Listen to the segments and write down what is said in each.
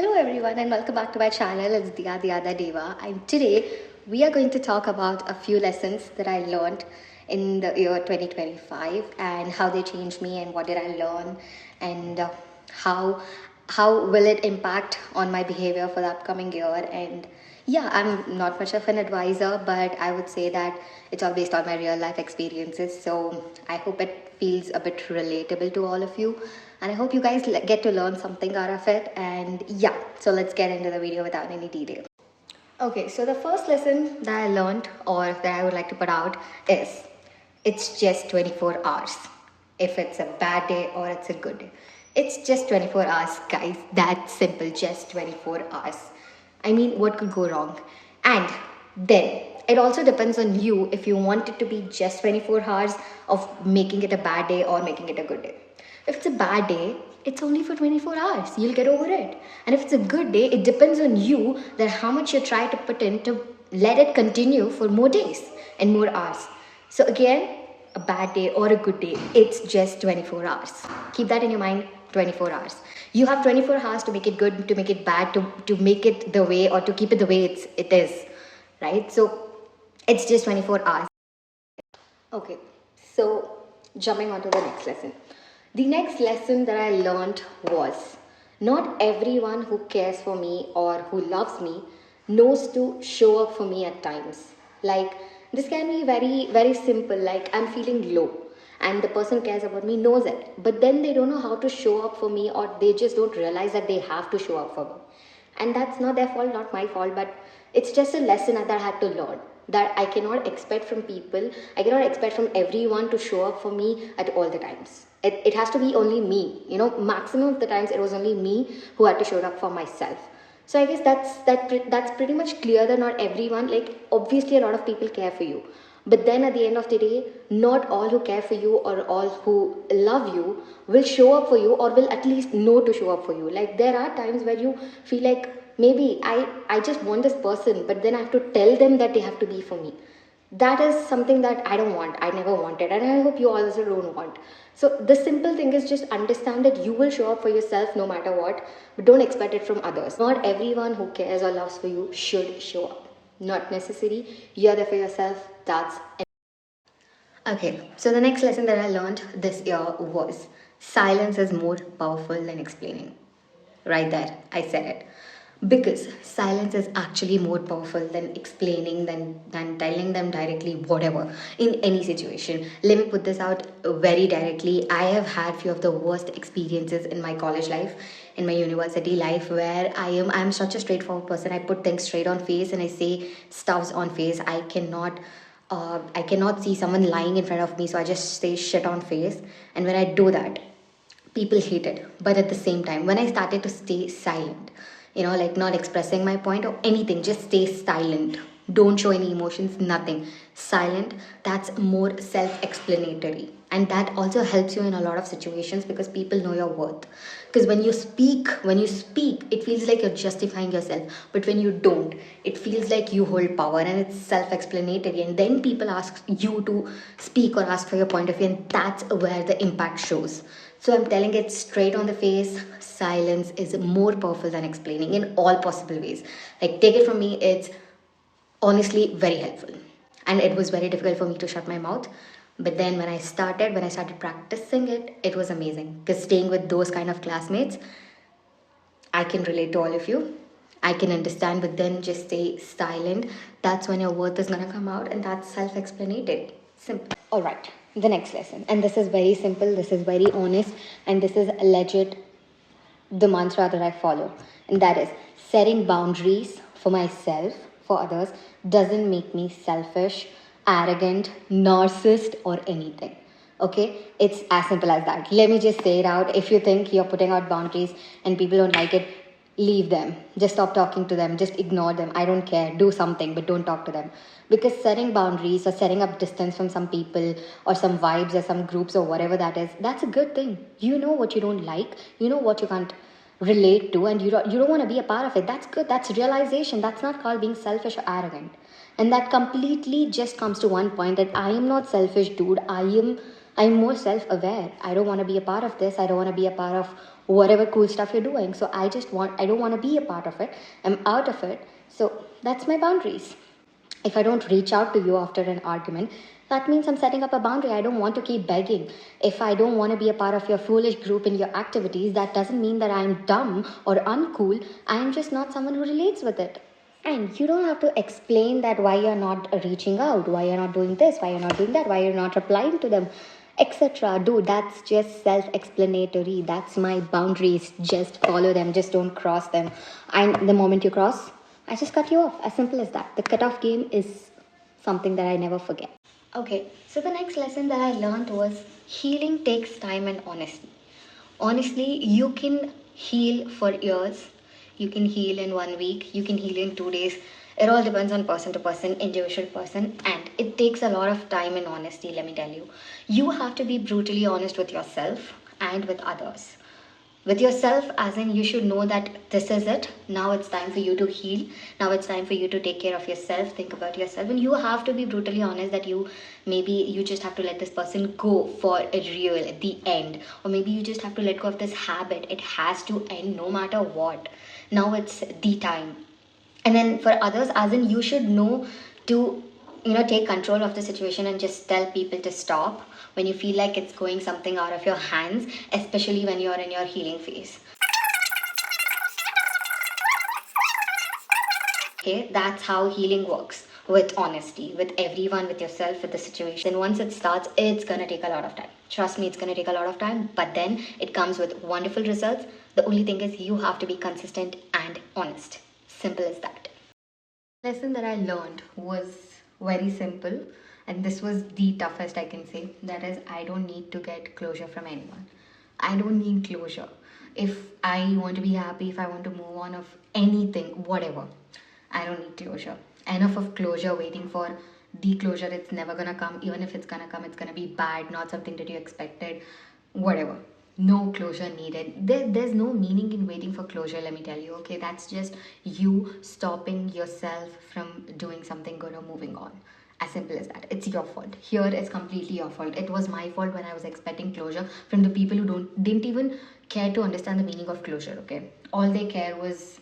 Hello everyone and welcome back to my channel. It's Diya Deva, and today we are going to talk about a few lessons that I learned in the year 2025 and how they changed me and what did I learn and how will it impact on my behavior for the upcoming year. And yeah, I'm not much of an advisor, but I would say that it's all based on my real life experiences, so I hope it feels a bit relatable to all of you, and I hope you guys get to learn something out of it. And yeah, so let's get into the video without any delay. Okay, so the first lesson that I learned or that I would like to put out is it's just 24 hours. If it's a bad day or it's a good day, it's just 24 hours, guys. That's simple, just 24 hours. I mean, what could go wrong? And then it also depends on you if you want it to be just 24 hours of making it a bad day or making it a good day. If it's a bad day, it's only for 24 hours. You'll get over it. And if it's a good day, it depends on you that how much you try to put in to let it continue for more days and more hours. So again, a bad day or a good day, it's just 24 hours. Keep that in your mind, 24 hours. You have 24 hours to make it good, to make it bad, to make it the way or to keep it the way it is, right? So it's just 24 hours. Okay, so jumping on to the next lesson. The next lesson that I learned was not everyone who cares for me or who loves me knows to show up for me at times. Like, this can be very, very simple. Like, I'm feeling low and the person who cares about me knows it, but then they don't know how to show up for me, or they just don't realize that they have to show up for me. And that's not their fault, not my fault, but it's just a lesson that I had to learn, that I cannot expect from people, I cannot expect from everyone to show up for me at all the times. It has to be only me. Maximum of the times it was only me who had to show up for myself. So I guess that's pretty much clear that not everyone, like, obviously a lot of people care for you, but then at the end of the day, not all who care for you or all who love you will show up for you or will at least know to show up for you. Like, there are times where you feel like maybe I just want this person, but then I have to tell them that they have to be for me. That is something that I don't want. I never wanted, and I hope you also don't want. So the simple thing is just understand that you will show up for yourself no matter what, but don't expect it from others. Not everyone who cares or loves for you should show up. Not necessary. You're there for yourself. That's it. Okay, so the next lesson that I learned this year was silence is more powerful than explaining. Right there, I said it. Because silence is actually more powerful than explaining, than telling them directly whatever in any situation. Let me put this out very directly. I have had few of the worst experiences in my college life, in my university life, where I'm such a straightforward person. I put things straight on face and I say stuffs on face. I cannot see someone lying in front of me, so I just say shit on face. And when I do that, people hate it. But at the same time, when I started to stay silent, like not expressing my point or anything, just stay silent, don't show any emotions, nothing, silent, that's more self-explanatory. And that also helps you in a lot of situations because people know your worth. Because when you speak it feels like you're justifying yourself, but when you don't, it feels like you hold power and it's self-explanatory, and then people ask you to speak or ask for your point of view, and that's where the impact shows. So I'm telling it straight on the face, silence is more powerful than explaining in all possible ways. Like, take it from me, it's honestly very helpful. And it was very difficult for me to shut my mouth. But then when I started practicing it, it was amazing. Because staying with those kind of classmates, I can relate to all of you. I can understand, but then just stay silent. That's when your worth is gonna come out, and that's self-explanatory. Simple. All right, the next lesson. And this is very simple, this is very honest, and this is legit the mantra that I follow. And that is setting boundaries for myself, for others, doesn't make me selfish, arrogant, narcissist, or anything. Okay, it's as simple as that. Let me just say it out. If you think you're putting out boundaries and people don't like it, leave them. Just stop talking to them. Just ignore them. I don't care. Do something, but don't talk to them. Because setting boundaries or setting up distance from some people or some vibes or some groups or whatever that is, that's a good thing. You know what you don't like. You know what you can't relate to, and you don't want to be a part of it. That's good. That's realization. That's not called being selfish or arrogant. And that completely just comes to one point, that I am not selfish, dude. I'm more self-aware. I don't want to be a part of this. I don't want to be a part of whatever cool stuff you're doing. So I don't want to be a part of it. I'm out of it. So that's my boundaries. If I don't reach out to you after an argument, that means I'm setting up a boundary. I don't want to keep begging. If I don't want to be a part of your foolish group in your activities, that doesn't mean that I'm dumb or uncool. I'm just not someone who relates with it. And you don't have to explain that why you're not reaching out, why you're not doing this, why you're not doing that, why you're not replying to them, etc. Dude, that's just self explanatory. That's my boundaries. Just follow them, just don't cross them. And the moment you cross, I just cut you off. As simple as that. The cutoff game is something that I never forget. Okay, so the next lesson that I learned was healing takes time and honesty. Honestly, you can heal for years. You can heal in 1 week. You can heal in 2 days. It all depends on person to person, individual person, and it takes a lot of time and honesty, let me tell you. You have to be brutally honest with yourself and with others. With yourself, as in you should know that this is it. Now it's time for you to heal. Now it's time for you to take care of yourself, think about yourself. And you have to be brutally honest that maybe you just have to let this person go for a real at the end. Or maybe you just have to let go of this habit. It has to end no matter what. Now it's the time. And then for others, as in you should know to take control of the situation and just tell people to stop when you feel like it's going something out of your hands, especially when you're in your healing phase. Okay, that's how healing works, with honesty, with everyone, with yourself, with the situation. And once it starts, it's gonna take a lot of time. Trust me, it's gonna take a lot of time, but then it comes with wonderful results. The only thing is you have to be consistent and honest. Simple as that. Lesson that I learned was very simple, and this was the toughest I can say. That is, I don't need to get closure from anyone. I don't need closure. If I want to be happy, if I want to move on of anything, whatever, I don't need closure. Enough of closure waiting for the closure. It's never gonna come. Even if it's gonna come, it's gonna be bad, not something that you expected, whatever. No closure needed. There's no meaning in waiting for closure, let me tell you. Okay, that's just you stopping yourself from doing something good or moving on. As simple as that. It's your fault. Here it's completely your fault. It was my fault when I was expecting closure from the people who didn't even care to understand the meaning of closure. Okay, all they care was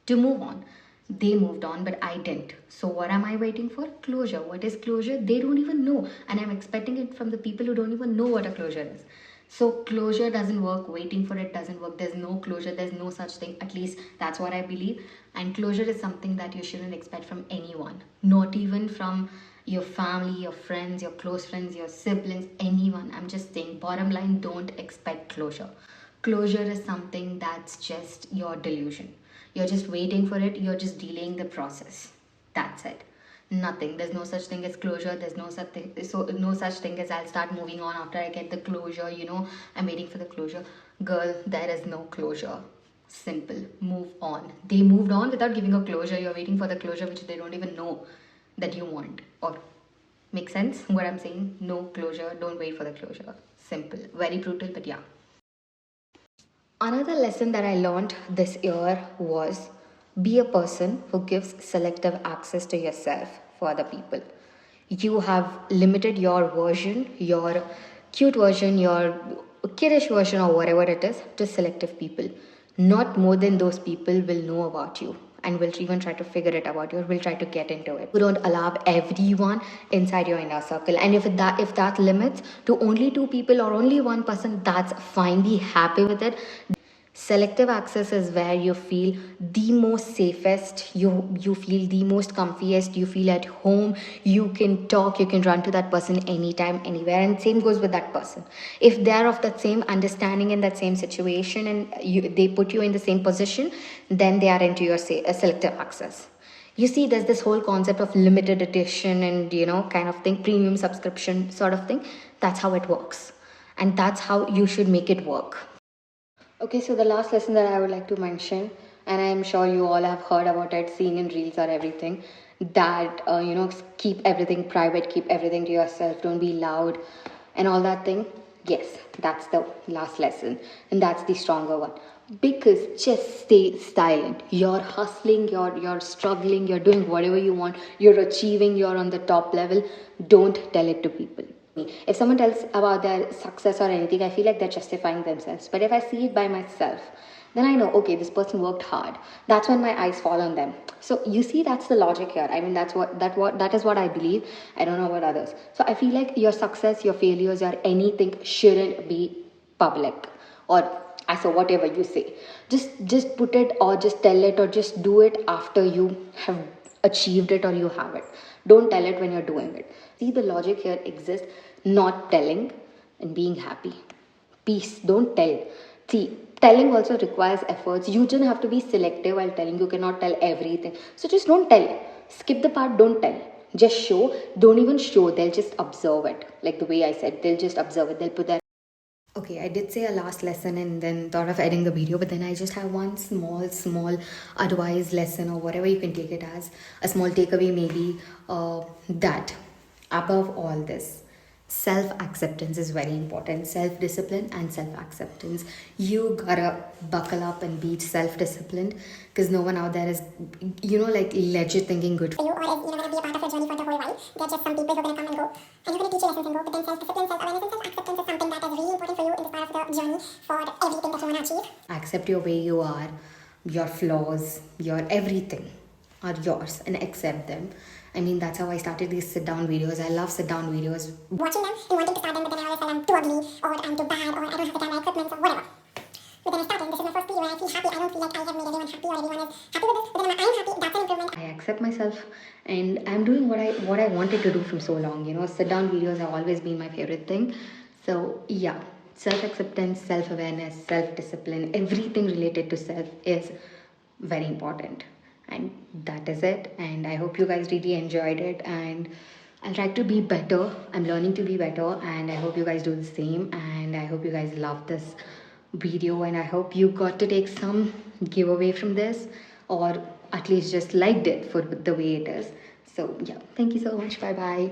to move on. They moved on, but I didn't. So what am I waiting for? Closure. What is closure? They don't even know, and I'm expecting it from the people who don't even know what a closure is. So closure doesn't work. Waiting for it doesn't work. There's no closure. There's no such thing. At least that's what I believe. And closure is something that you shouldn't expect from anyone, not even from your family, your friends, your close friends, your siblings, anyone. I'm just saying, bottom line, don't expect closure. Closure is something that's just your delusion. You're just waiting for it. You're just delaying the process. That's it. Nothing. There's no such thing as closure. There's no such thing. So no such thing as I'll start moving on after I get the closure. I'm waiting for the closure. Girl, there is no closure. Simple. Move on. They moved on without giving a closure. You're waiting for the closure which they don't even know that you want. Or make sense what I'm saying? No closure. Don't wait for the closure. Simple. Very brutal, but yeah. Another lesson that I learned this year was be a person who gives selective access to yourself for other people. You have limited your version, your cute version, your kiddish version, or whatever it is, to selective people. Not more than those people will know about you and will even try to figure it about you, or will try to get into it. You don't allow everyone inside your inner circle. And if that limits to only 2 people or only 1 person, that's fine. Be happy with it. Selective access is where you feel the most safest, you feel the most comfiest, you feel at home, you can talk, you can run to that person anytime, anywhere, and same goes with that person. If they're of that same understanding in that same situation and they put you in the same position, then they are into your selective access. You see, there's this whole concept of limited edition and kind of thing, premium subscription sort of thing. That's how it works, and that's how you should make it work. Okay, so the last lesson that I would like to mention, and I'm sure you all have heard about it, seen in reels or everything, that keep everything private, keep everything to yourself, don't be loud, and all that thing. Yes, that's the last lesson, and that's the stronger one. Because just stay silent. You're hustling, you're struggling, you're doing whatever you want, you're achieving, you're on the top level. Don't tell it to people. me. If someone tells about their success or anything, I feel like they're justifying themselves. But if I see it by myself, then I know, okay, this person worked hard. That's when my eyes fall on them. So you see, that's the logic here. I mean, that is what I believe. I don't know about others. So I feel like your success, your failures, or anything shouldn't be public, or I saw whatever you say. Just put it, or just tell it, or just do it after you have achieved it or you have it. Don't tell it when you're doing it. See, the logic here exists, not telling and being happy. Peace. Don't tell. See, telling also requires efforts. You just have to be selective while telling. You cannot tell everything. So just don't tell. Skip the part, don't tell. Just show. Don't even show. They'll just observe it. Like the way I said, they'll just observe it. They'll put that. Okay, I did say a last lesson and then thought of editing the video, but then I just have one small advice lesson, or whatever you can take it as, a small takeaway maybe, that above all this, self-acceptance is very important. Self-discipline and self-acceptance. You gotta buckle up and be self-disciplined, because no one out there is, like legit thinking good for you, or is gonna be a part of your journey for the whole while. They're just some people who are gonna come and go, and you're gonna teach you lessons and go. But then self-discipline, self-awareness, and self-acceptance is something that is really important for you in this part of the journey for everything that you wanna achieve. Accept your way you are, your flaws, your everything are yours, and accept them. I mean, that's how I started these sit down videos. I love sit down videos. Watching them and wanting to start them, but then I always felt I'm too ugly, or I'm too bad, or I don't have the time, equipment, or whatever. But then I started, this is my first video, and I feel happy. I don't feel like I have made everyone happy, or everyone is happy with this, but then I'm happy. That's an improvement. I accept myself, and I'm doing what I wanted to do from so long. Sit down videos have always been my favorite thing. So yeah, self-acceptance, self-awareness, self-discipline, everything related to self is very important. And that is it. And I hope you guys really enjoyed it, and I'll try to be better. I'm learning to be better, and I hope you guys do the same. And I hope you guys love this video, and I hope you got to take some giveaway from this, or at least just liked it for the way it is. So yeah, thank you so much. Bye bye.